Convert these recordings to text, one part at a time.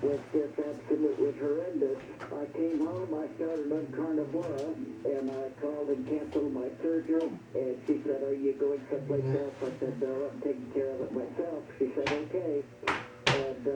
was just absolutely horrendous. I came home, I started on Carnivora, and I called and canceled my surgery, and she said, are you going someplace else? I said, no, I'm taking care of it myself. She said, okay. And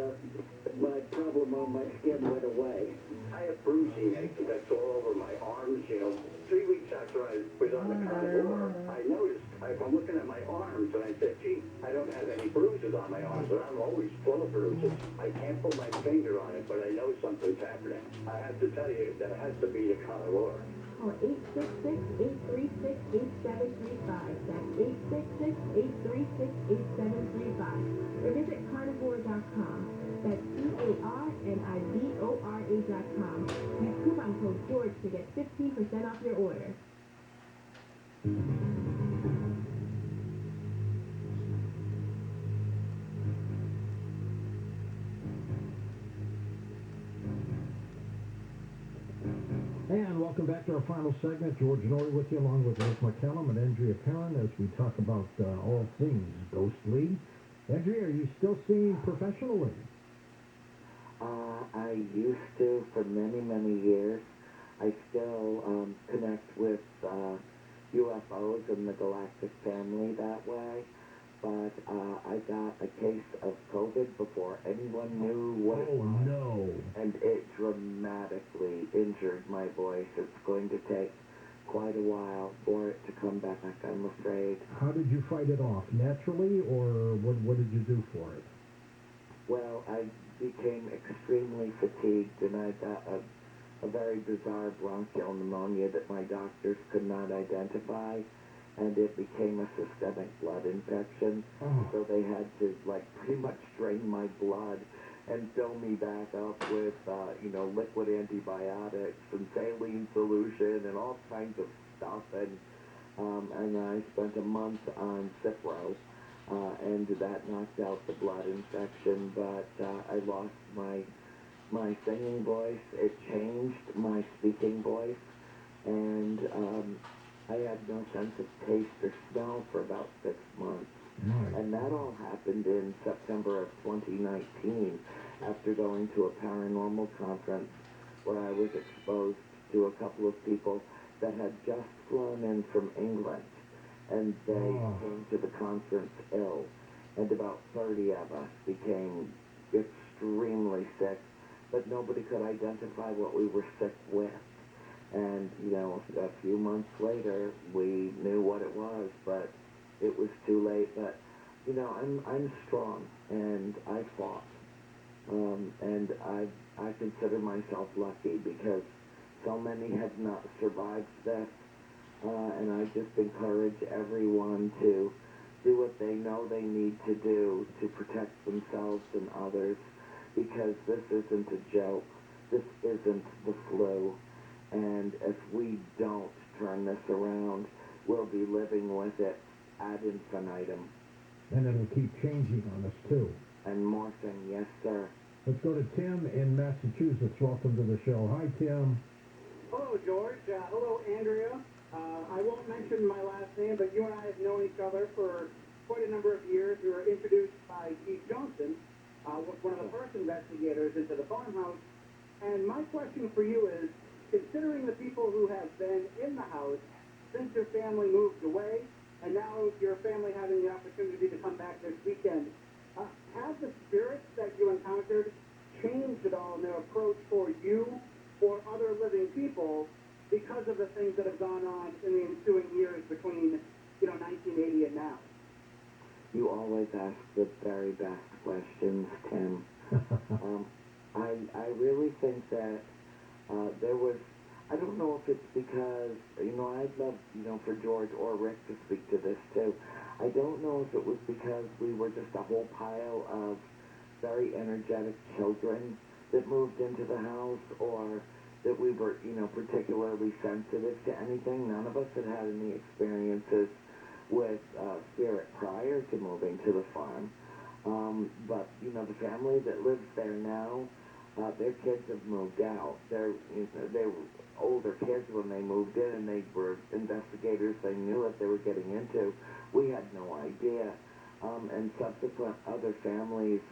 my problem on my skin went away. I have bruising that's all over my arms, 3 weeks after I was on the Carnivora, I noticed, I'm looking at my arms, and I said, gee, I don't have any bruises on my arms, but I'm always full of bruises. I can't put my finger on it, but I know something's happening. I have to tell you, that has to be the Carnivora. Call 866-836-8735. That's 866-836-8735. Or visit carnivora.com. That's CARNIVORA.com. Use coupon code George to get 15% off your order. And welcome back to our final segment. George Norrie with you, along with Rick McCallum and Andrea Perrin, as we talk about all things ghostly. Andrea, are you still seeing professionally? I used to for many, many years. I still connect with UFOs and the galactic family that way. But I got a case of COVID before anyone knew what it was. Oh, no. And it dramatically injured my voice. It's going to take quite a while for it to come back, I'm afraid. How did you fight it off? Naturally, or what did you do for it? Well, I became extremely fatigued, and I got a very bizarre bronchial pneumonia that my doctors could not identify. And it became a systemic blood infection. Oh. So they had to, pretty much drain my blood and fill me back up with, liquid antibiotics and saline solution and all kinds of stuff. And I spent a month on Cipro, and that knocked out the blood infection. But I lost my singing voice. It changed my speaking voice. And I had no sense of taste or smell for about 6 months. Nice. And that all happened in September of 2019 after going to a paranormal conference where I was exposed to a couple of people that had just flown in from England. And they came to the conference ill. And about 30 of us became extremely sick, but nobody could identify what we were sick with. And, a few months later, we knew what it was, but it was too late. But, I'm strong, and I fought. And I consider myself lucky because so many have not survived this. And I just encourage everyone to do what they know they need to do to protect themselves and others, because this isn't a joke. This isn't the flu. And if we don't turn this around, we'll be living with it ad infinitum. And it'll keep changing on us, too. And morphing, yes, sir. Let's go to Tim in Massachusetts. Welcome to the show. Hi, Tim. Hello, George. Hello, Andrea. I won't mention my last name, but you and I have known each other for quite a number of years. We were introduced by Keith Johnson, one of the first investigators into the farmhouse. And my question for you is, considering the people who have been in the house since your family moved away, and now your family having the opportunity to come back this weekend, have the spirits that you encountered changed at all in their approach for you or other living people because of the things that have gone on in the ensuing years between, 1980 and now? You always ask the very best questions, Tim. I really think that there was, I don't know if it's because, I'd love, for George or Rick to speak to this too. I don't know if it was because we were just a whole pile of very energetic children that moved into the house, or that we were, particularly sensitive to anything. None of us had had any experiences with spirit prior to moving to the farm. But, the family that lives there now, their kids have moved out. They were older kids when they moved in, and they were investigators. They knew what they were getting into. We had no idea. And subsequent other families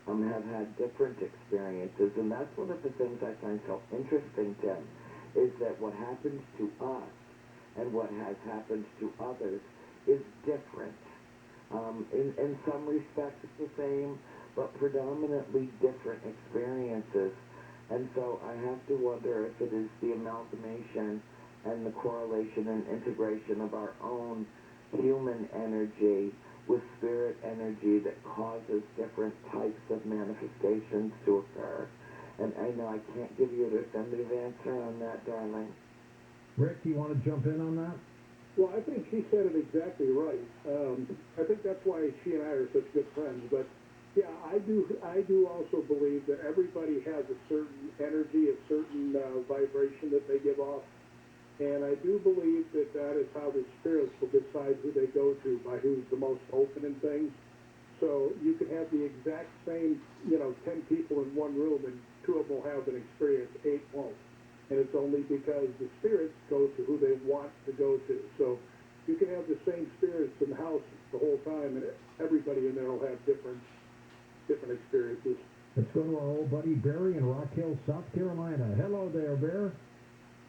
have had different experiences, and that's one of the things I find so interesting, Tim, is that what happens to us and what has happened to others is different. In some respects the same, but predominantly different experiences. And so I have to wonder if it is the amalgamation and the correlation and integration of our own human energy with spirit energy that causes different types of manifestations to occur. And I know I can't give you a definitive answer on that, darling. Rick, you want to jump in on that? Well, I think she said it exactly right. I think that's why she and I are such good friends. But yeah, I do also believe that everybody has a certain energy, a certain vibration that they give off. And I do believe that that is how the spirits will decide who they go to, by who's the most open in things. So you can have the exact same, 10 people in one room, and 2 of them will have an experience, 8 won't. And it's only because the spirits go to who they want to go to. So you can have the same spirits in the house the whole time, and everybody in there will have different experiences. Let's go to our old buddy Barry in Rock Hill, South Carolina. Hello there, Bear.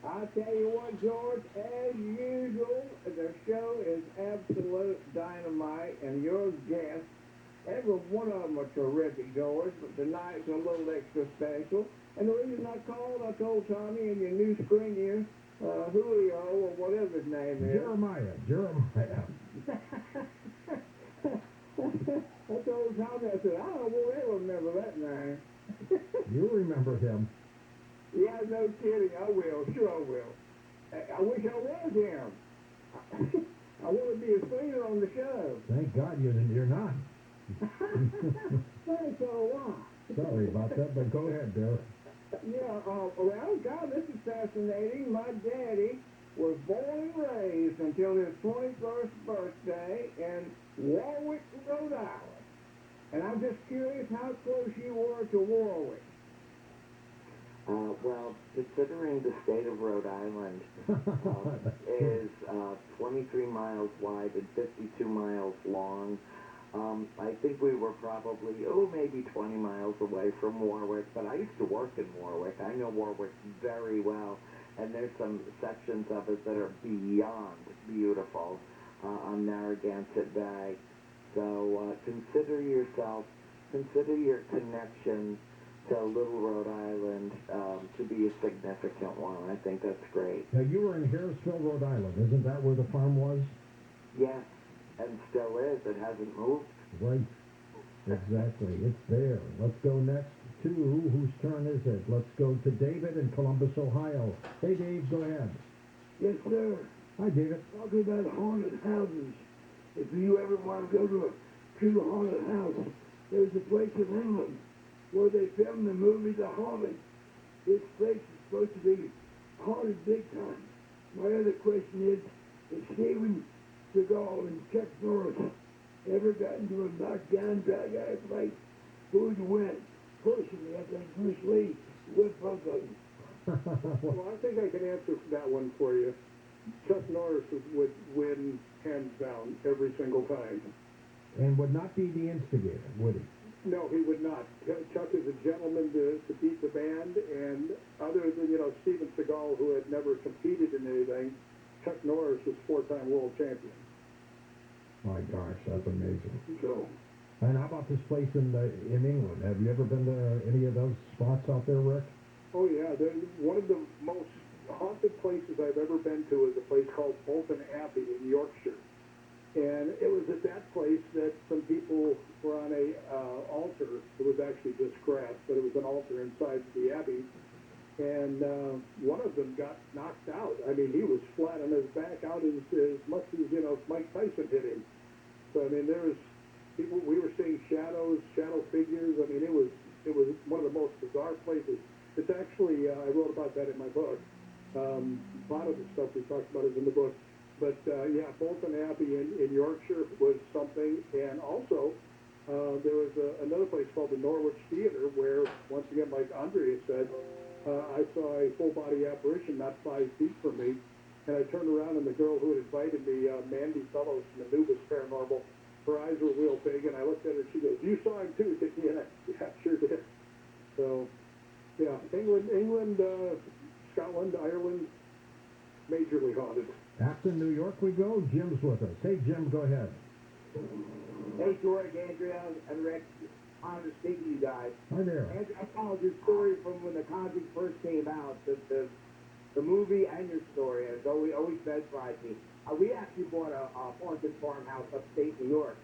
I tell you what, George, as usual, the show is absolute dynamite, and your guests, every one of them are terrific, George, but tonight's a little extra special. And the reason I called, I told Tommy in your new screen here, Julio, or whatever his name is. Jeremiah. I told Tommy, I said, I don't know where they remember that name. You remember him. Yeah, no kidding, I will, sure I will. I wish I was him. I want to be a singer on the show. Thank God you're not. Thanks a lot. Sorry about that, but go ahead, Bear. Yeah, well, God, this is fascinating. My daddy was born and raised until his 21st birthday in Warwick, Rhode Island. And I'm just curious how close you were to Warwick. Well, considering the state of Rhode Island is 23 miles wide and 52 miles long, I think we were probably, maybe 20 miles away from Warwick, but I used to work in Warwick. I know Warwick very well, and there's some sections of it that are beyond beautiful on Narragansett Bay. So consider your connection to Little Rhode Island to be a significant one. I think that's great. Now, you were in Harrisville, Rhode Island. Isn't that where the farm was? Yes, and still is. It hasn't moved. Right. Exactly. It's there. Let's go next to, whose turn is it? Let's go to David in Columbus, Ohio. Hey, Dave, go ahead. Yes, sir. Hi, David. Talking about haunted houses. If you ever want to go to a true haunted house, there's a place in England where they filmed the movie The Haunted. This place is supposed to be haunted big time. My other question is Steven Seagal and Chuck Norris ever got into a knockdown, drag-out fight? Who would win? Personally, I think Bruce Lee would both of them. Well, I think I can answer that one for you. Chuck Norris would win hands down every single time. And would not be the instigator, would he? No, he would not. Chuck is a gentleman to beat the band, and other than, Steven Seagal, who had never competed in anything, Chuck Norris was 4-time world champion. My gosh, that's amazing. So, and how about this place in England? Have you ever been to any of those spots out there, Rick? oh yeah, one of the most haunted places I've ever been to is a place called Bolton Abbey in Yorkshire. And it was at that place that some people were on a altar. It was actually just grass, but it was an altar inside the abbey. And one of them got knocked out. I mean, he was flat on his back out as much as, Mike Tyson hit him. So, I mean, there was people, we were seeing shadows, shadow figures. I mean, it was one of the most bizarre places. It's actually, I wrote about that in my book. A lot of the stuff we talked about is in the book. But, yeah, Bolton Abbey in Yorkshire was something. And also, there was another place called the Norwich Theater where, once again, like Andrea said, I saw a full-body apparition not 5 feet from me. And I turned around, and the girl who had invited me, Mandy Fellows from the Nubis Paranormal, her eyes were real big, and I looked at her, she goes, "You saw him too, didn't you?" Yeah, sure did. So, yeah, England, Scotland, Ireland, majorly haunted. After New York we go. Jim's with us. Hey, Jim, go ahead. Hey, George, Andrea, and Rick. Honor to speak to you guys. Hi there. Andrea, I followed your story from when The Conjuring first came out, the movie and your story, and it's always mesmerized me. We actually bought a haunted farmhouse upstate New York.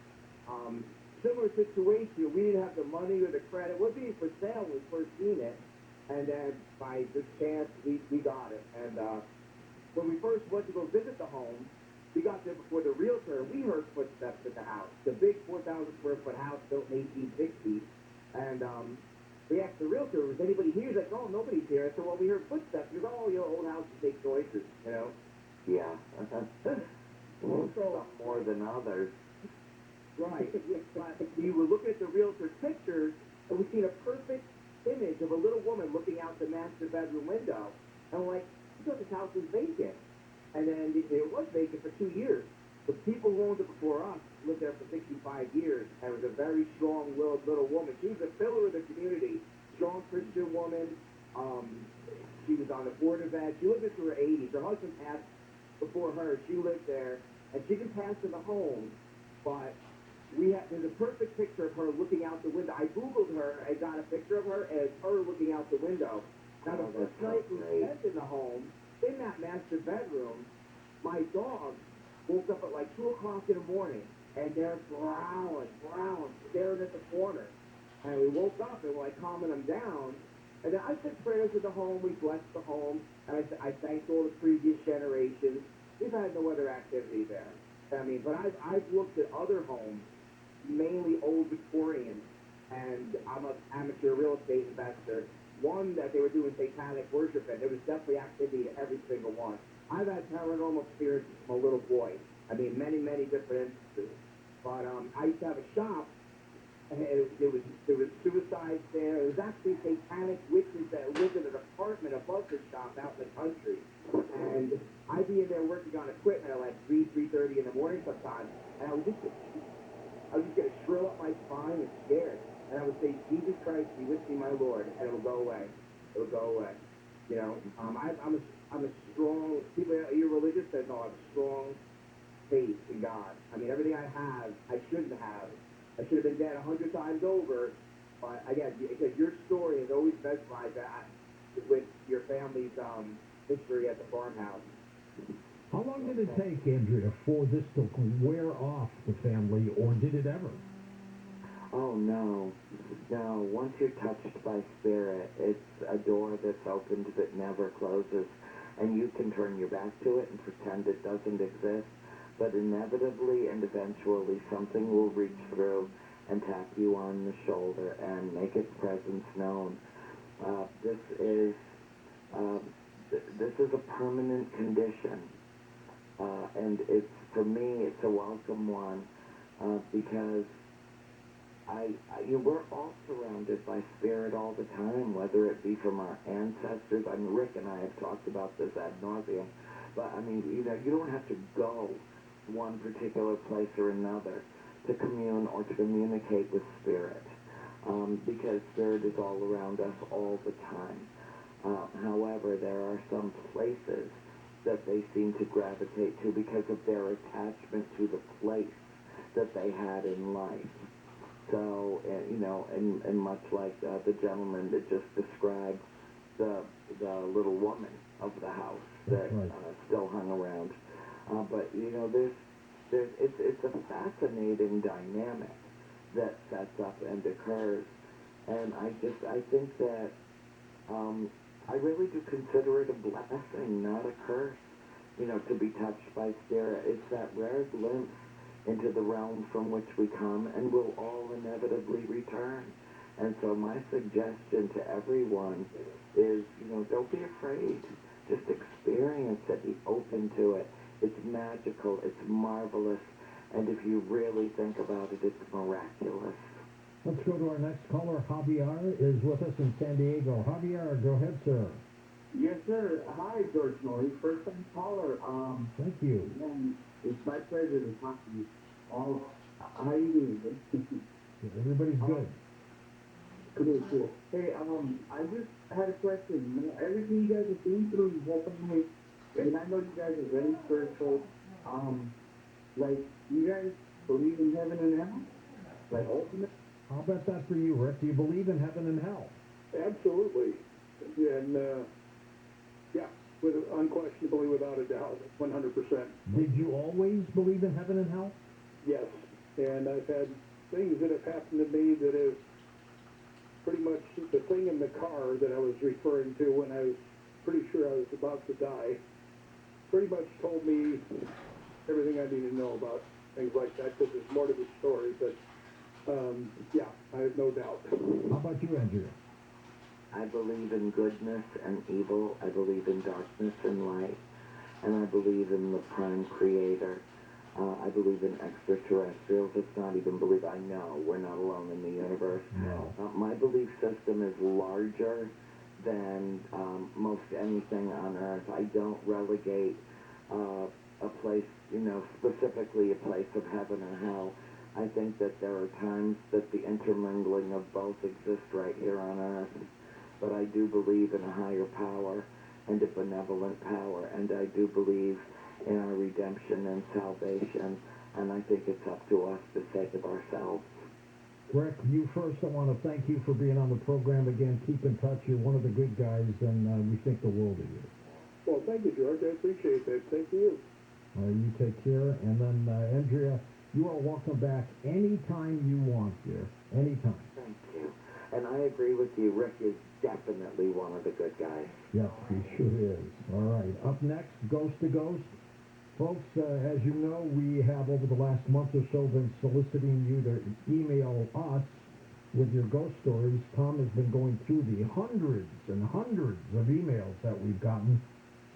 Similar situation. We didn't have the money or the credit. It wasn't even for sale when we first seen it. And then by good chance, we got it. And when we first went to go visit the home, we got there before the realtor, and we heard footsteps at the house. The big 4,000 square foot house built in 1860. And we asked the realtor, "Was anybody here?" He's like, "Oh, nobody's here." I said, "Well, we heard footsteps." He goes, "Oh, old houses make noises, you know." Yeah. Some more than others. Right. But we were looking at the realtor's pictures, and we seen a perfect image of a little woman looking out the master bedroom window. And we're like, "We thought this house was vacant." And then it was vacant for 2 years. The people who owned it before us lived there for 65 years, and was a very strong-willed little woman. She was a pillar of the community, strong Christian woman. She was on the board of ed. She lived into her 80s. Her husband passed before her. She lived there, and she didn't pass in the home, but there's a perfect picture of her looking out the window. I Googled her and got a picture of her as her looking out the window. Now, the first night we spent in the home, in that master bedroom, my dog woke up at like 2 o'clock in the morning, and they're growling, staring at the corner. And we woke up and we're like calming them down. And then I said prayers at the home. We blessed the home, and I thanked all the previous generations. We've had no other activity there. I mean, but I've looked at other homes, mainly old Victorian, and I'm an amateur real estate investor. One that they were doing satanic worship in, there was definitely activity at every single one. I've had paranormal experiences from a little boy. I mean, many different instances. But I used to have a shop, and there was suicides there. There was actually satanic witches that lived in an apartment above the shop out in the country. And I'd be in there working on equipment at like 3:30 in the morning sometimes, and I was just going to shrill up my spine and scared. And I would say, "Jesus Christ, be with me, my Lord," and it would go away. It would go away. You know, I'm a strong, people, you're religious, says, "No, I have strong faith in God." I mean, everything I have, I shouldn't have. I should have been dead 100 times over. But again, because your story has always mesmerized that with your family's history at the farmhouse. How long did it take, Andrea, for this to wear off the family, or did it ever? Oh, no. No, once you're touched by spirit, it's a door that's opened that never closes, and you can turn your back to it and pretend it doesn't exist, but inevitably and eventually something will reach through and tap you on the shoulder and make its presence known. This is a permanent condition, and for me, it's a welcome one, because we're all surrounded by spirit all the time, whether it be from our ancestors. I mean, Rick and I have talked about this ad nauseum, but I mean, you don't have to go one particular place or another to commune or to communicate with spirit, because spirit is all around us all the time. However, there are some places that they seem to gravitate to because of their attachment to the place that they had in life. So, and much like the gentleman that just described the little woman of the house that still hung around. But it's a fascinating dynamic that sets up and occurs, and I think that I really do consider it a blessing, not a curse. To be touched by spirit. It's that rare glimpse into the realm from which we come and will all inevitably return. And so my suggestion to everyone is, don't be afraid. Just experience it. Be open to it. It's magical. It's marvelous. And if you really think about it, it's miraculous. Let's go to our next caller. Javier is with us in San Diego. Javier, go ahead, sir. Yes, sir. Hi, George Norrie, first-time caller. Thank you. And it's my pleasure to talk to you all. How you doing? Everybody's good. Cool, cool. Hey, I just had a question. Everything you guys are seeing through is helping me, and I know you guys are very spiritual. Like, you guys believe in heaven and hell? Like, ultimate? How about that for you, Rick? Do you believe in heaven and hell? Absolutely. And, yeah, unquestionably, without a doubt, 100%. Did you always believe in heaven and hell? Yes. And I've had things that have happened to me that have pretty much the thing in the car that I was referring to when I was pretty sure I was about to die pretty much told me everything I need to know about things like that, because there's more to the story. But, yeah, I have no doubt. How about you, Andrea? I believe in goodness and evil. I believe in darkness and light. And I believe in the prime creator. I believe in extraterrestrials. It's not even believe. I know we're not alone in the universe. No. My belief system is larger than most anything on Earth. I don't relegate a place, specifically a place of heaven or hell. I think that there are times that the intermingling of both exist right here on Earth. But I do believe in a higher power and a benevolent power, and I do believe in our redemption and salvation, and I think it's up to us to save ourselves. Rick, you first, I want to thank you for being on the program again. Keep in touch. You're one of the good guys, and we think the world of you. Well, thank you, George. I appreciate that. Thank you. You take care. And then, Andrea, you are welcome back anytime you want, dear. Anytime. Thank you. And I agree with you. Rick is definitely one of the good guys. Yes, he sure is. All right. Up next, Ghost to Ghost. Folks, as you know, we have over the last month or so been soliciting you to email us with your ghost stories. Tom has been going through the hundreds and hundreds of emails that we've gotten.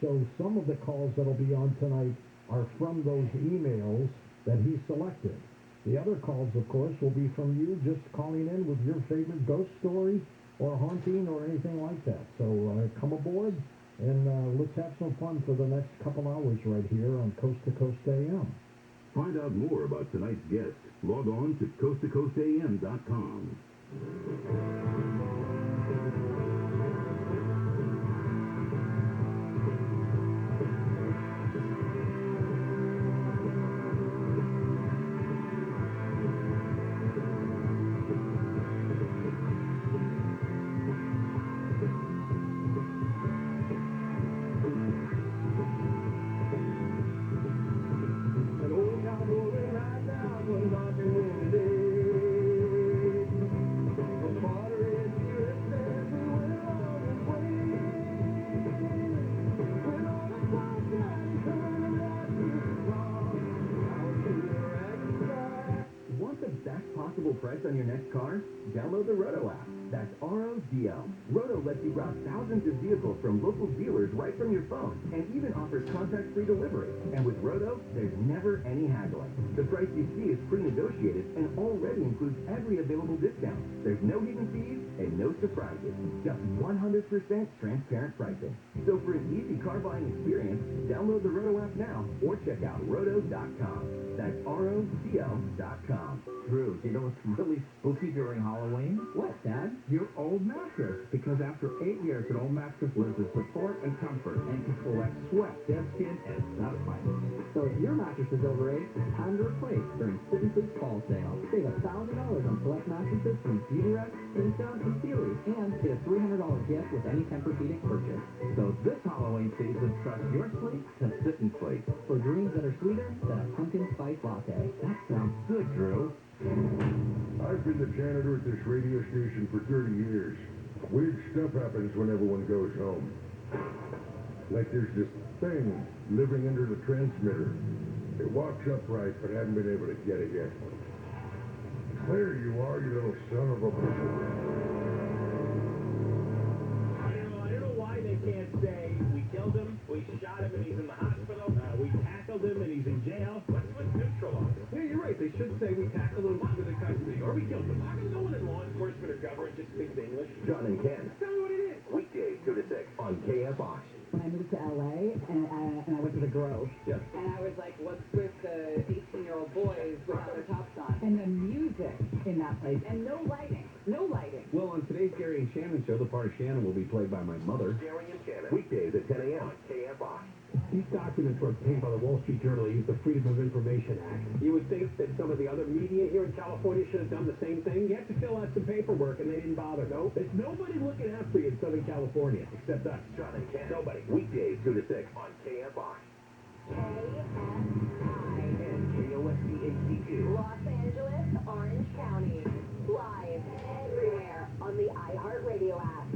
So some of the calls that'll be on tonight are from those emails that he selected. The other calls, of course, will be from you just calling in with your favorite ghost story or haunting or anything like that. So come aboard and let's have some fun for the next couple hours right here on Coast to Coast AM. Find out more about tonight's guest. Log on to coasttocoastam.com. Price on your next car? Download the Roto app. That's R-O-D-O. Roto lets you browse thousands of vehicles from local dealers right from your phone and even offers contact-free delivery. And with Roto, there's never any haggling. The price you see is pre-negotiated and already includes every available discount. There's no hidden fees and no surprises. Just 100% transparent pricing. So for an easy car buying experience, download the Roto app now or check out roto.com. That's ROTO.com. Drew, you know what's really spooky during Halloween? What, Dad? Your old mattress. Because after 8 years, an old mattress lives with support and comfort and can collect sweat, dead skin, and snot bites. So if your mattress is over 8, it's time to replace during Sit and Sleep Fall Sale. Save $1,000 on select mattresses from Beautyrest, Queenstone, and Sealy, and get a $300 gift with any Tempur-Pedic purchase. So this Halloween season, trust your sleep to Sit and Sleep. For dreams that are sweeter than a pumpkin spice latte. That sounds good, Drew. I've been the janitor at this radio station for 30 years. Weird stuff happens when everyone goes home. Like there's this thing living under the transmitter. It walks upright, but I haven't been able to get it yet. There you are, you little son of a... I don't know why they can't say, we killed him, we shot him and he's in the hospital, we tackled him and he's in jail. What's neutral on it? Yeah, you're right. They should say we tackled him with a custody or we killed him. I mean, no one in law enforcement or government just speaks English. John and Ken. Tell me what it is. Weekdays 2 to 6 on KFI. When I moved to LA and I went to the Grove. Yes. And I was like, what's with the 18-year-old boys without their tops on? And the music in that place. And no lighting. No lighting. Well, on today's Gary and Shannon show, the part of Shannon will be played by my mother. Gary and Shannon. Weekdays at 10 a.m. on KFI. These documents were obtained by the Wall Street Journal to use the Freedom of Information Act. You would think that some of the other media here in California should have done the same thing. You have to fill out some paperwork, and they didn't bother. No, there's nobody looking out for you in Southern California except us. John and Ken. Nobody. Weekdays 2 to 6 on KFI. and KOSC HD2. Los Angeles, Orange County. Live everywhere on the iHeartRadio app.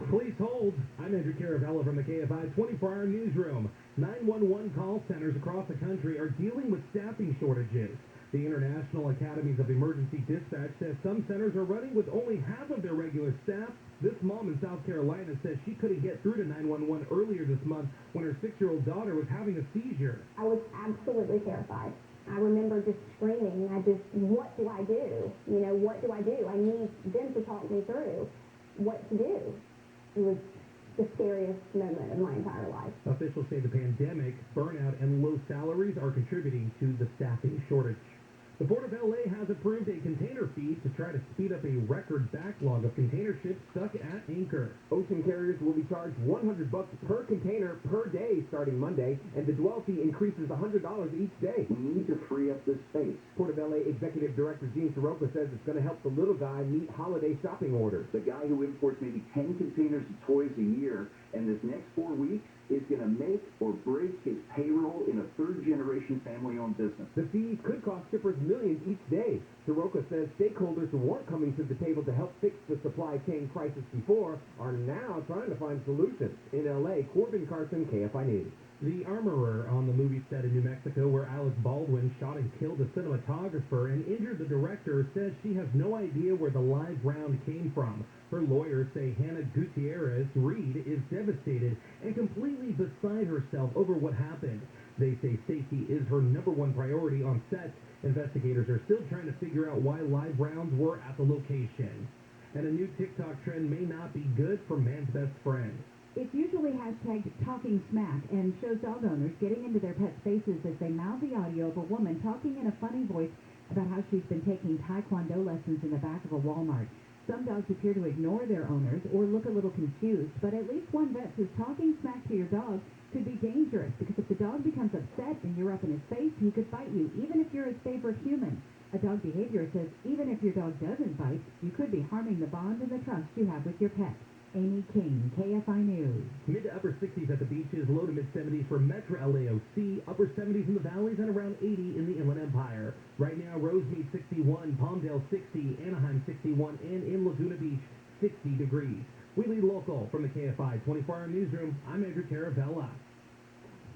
Please hold. I'm Andrew Caravella from the KFI 24-hour newsroom. 911 call centers across the country are dealing with staffing shortages. The International Academies of Emergency Dispatch says some centers are running with only half of their regular staff. This mom in South Carolina says she couldn't get through to 911 earlier this month when her 6-year-old daughter was having a seizure. I was absolutely terrified. I remember just screaming. What do I do? You know, what do I do? I need them to talk me through what to do. It was the scariest moment of my entire life. Officials say the pandemic, burnout, and low salaries are contributing to the staffing shortage. The Port of L.A. has approved a container fee to try to speed up a record backlog of container ships stuck at anchor. Ocean carriers will be charged $100 per container per day starting Monday, and the dwell fee increases $100 each day. We need to free up this space. Port of LA Executive Director Gene Soroka says it's going to help the little guy meet holiday shopping orders. The guy who imports maybe 10 containers of toys a year, and this next 4 weeks is going to make or break his payroll in a third-generation family-owned business. The fees could cost shippers millions each day. Soroka says stakeholders who weren't coming to the table to help fix the supply chain crisis before are now trying to find solutions. In LA, Corbin Carson, KFI News. The armorer on the movie set in New Mexico where Alec Baldwin shot and killed a cinematographer and injured the director says she has no idea where the live round came from. Her lawyers say Hannah Gutierrez Reed is devastated and completely beside herself over what happened. They say safety is her #1 priority on set. Investigators are still trying to figure out why live rounds were at the location. And a new TikTok trend may not be good for man's best friend. It's usually hashtagged talking smack and shows dog owners getting into their pets' faces as they mouth the audio of a woman talking in a funny voice about how she's been taking Taekwondo lessons in the back of a Walmart. Some dogs appear to ignore their owners or look a little confused, but at least one vet says talking smack to your dog could be dangerous because if the dog becomes upset and you're up in his face, he could bite you, even if you're his favorite human. A dog behavior says even if your dog doesn't bite, you could be harming the bond and the trust you have with your pet. Amy King, KFI News. Mid to upper 60s at the beaches, low to mid 70s for Metro LAOC, upper 70s in the valleys, and around 80 in the Inland Empire. Right now, Rosemead 61, Palmdale 60, Anaheim 61, and in Laguna Beach 60 degrees. We lead local from the KFI 24-hour newsroom. I'm Andrew Caravella.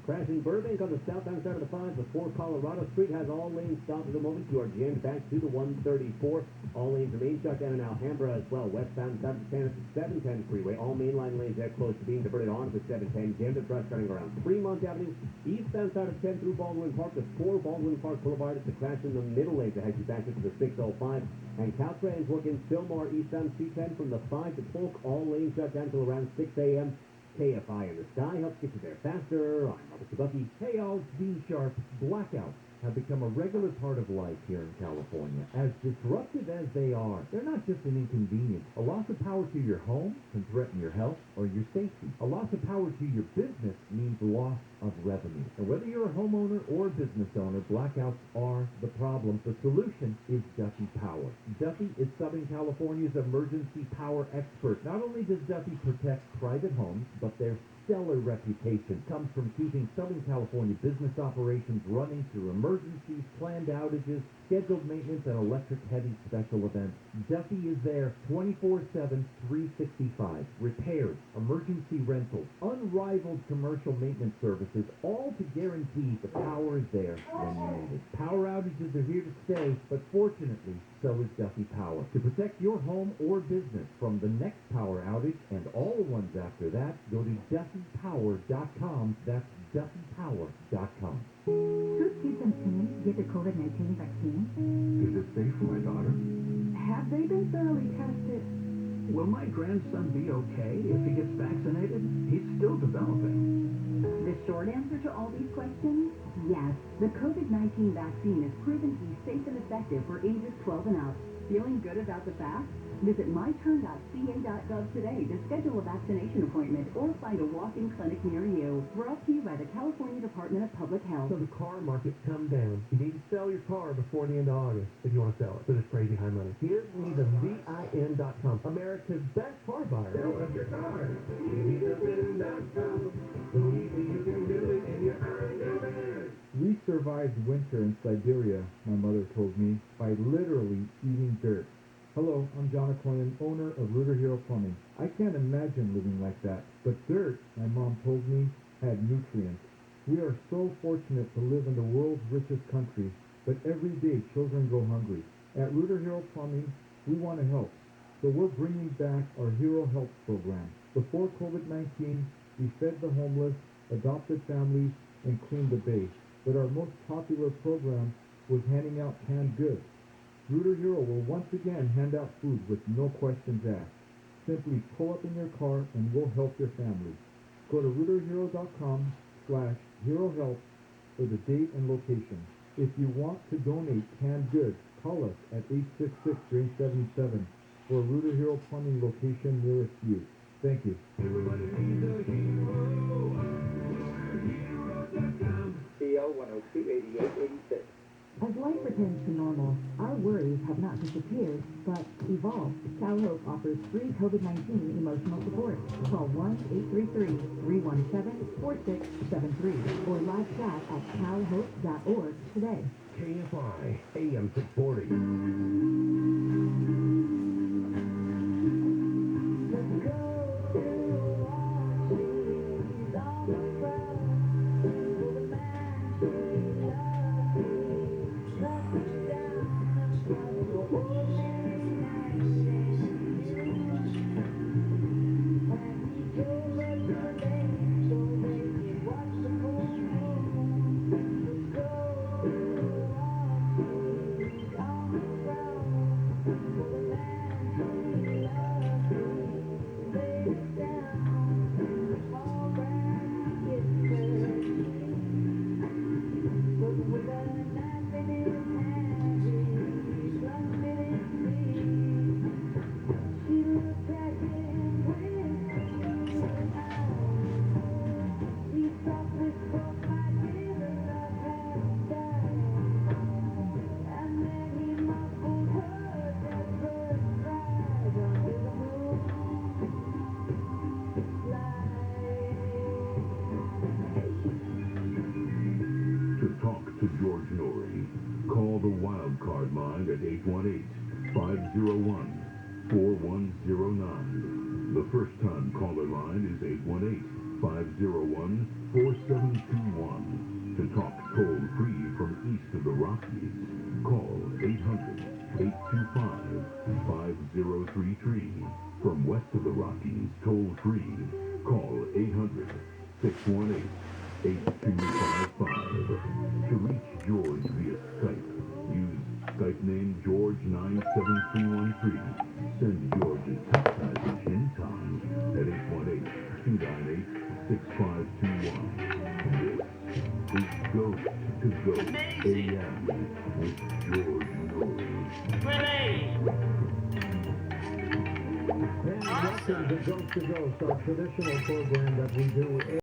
Crash in Burbank on the southbound side of the 5 before Colorado Street has all lanes stopped at the moment. You are jammed back to the 134. All lanes remain shut down in Alhambra as well. Westbound south of San 710 freeway. All mainline lanes are close to being diverted onto 710. Jammed at rush starting around Fremont Avenue. Eastbound side of 10 through Baldwin Park to 4 Baldwin Park Boulevard. It's a crash in the middle lane to head you back into the 605. And Caltrain's working Fillmore eastbound C10 from the 5 to Polk. All lanes shut down till around 6 a.m. KFI in the sky helps get you there faster. I'm Robert Bucky. Hey, all, be sharp. Blackouts have become a regular part of life here in California. As disruptive as they are, they're not just an inconvenience. A loss of power to your home can threaten your health or your safety. A loss of power to your business means loss of revenue. And whether you're a homeowner or a business owner, blackouts are the problem. The solution is Duffy Power. Duffy is Southern California's emergency power expert. Not only does Duffy protect private homes, but their stellar reputation comes from keeping Southern California business operations running through emergencies, planned outages, scheduled maintenance, and electric-heavy special events. Duffy is there 24/7, 365. Repairs, emergency rentals, unrivaled commercial maintenance services, all to guarantee the power is there when you need it. Power outages are here to stay, but fortunately, so is Duffy Power. To protect your home or business from the next power outage and all the ones after that, go to DuffyPower.com. That's DuffyPower.com. Should kids and teens get the COVID-19 vaccine? Is it safe for my daughter? Have they been thoroughly tested? Will my grandson be okay if he gets vaccinated? He's still developing. The short answer to all these questions? Yes. The COVID-19 vaccine is proven to be safe and effective for ages 12 and up. Feeling good about the facts? Visit myturn.ca.gov today to schedule a vaccination appointment or find a walk-in clinic near you. Brought to you by the California Department of Public Health. So the car market's come down. You need to sell your car before the end of August if you want to sell it for this crazy high money. Give me the VIN.com, America's best car buyer. Sell us your car. Give me the VIN.com. So easy you can do it and you earn your VIN. We survived winter in Siberia, my mother told me, by literally eating dirt. Hello, I'm John Acquain, owner of Rooter Hero Plumbing. I can't imagine living like that, but dirt, my mom told me, had nutrients. We are so fortunate to live in the world's richest country, but every day children go hungry. At Rooter Hero Plumbing, we want to help, so we're bringing back our Hero Help program. Before COVID-19, we fed the homeless, adopted families, and cleaned the bay. But our most popular program was handing out canned goods. Rooter Hero will once again hand out food with no questions asked. Simply pull up in your car and we'll help your family. Go to rooterhero.com/HeroHelp for the date and location. If you want to donate canned goods, call us at 866-DRAIN-77 for a Rooter Hero Plumbing location nearest you. Thank you. Everybody needs a hero. CO 102-8886. As life returns to normal, our worries have not disappeared, but evolved. Cal Hope offers free COVID-19 emotional support. Call 1-833-317-4673 or live chat at calhope.org today. KFI AM 640. Call the wild card line at 818-501-4109. The first-time caller line is 818-501-4721. To talk toll-free from east of the Rockies, call 800-825-5033. From west of the Rockies, toll-free, call 800-618-8255. To reach George via Skype, use Skype name George97313. Send George a text message anytime at 818-298-6521. This is Ghost to Ghost AM with George Norrie. And welcome to Ghost, our traditional program that we do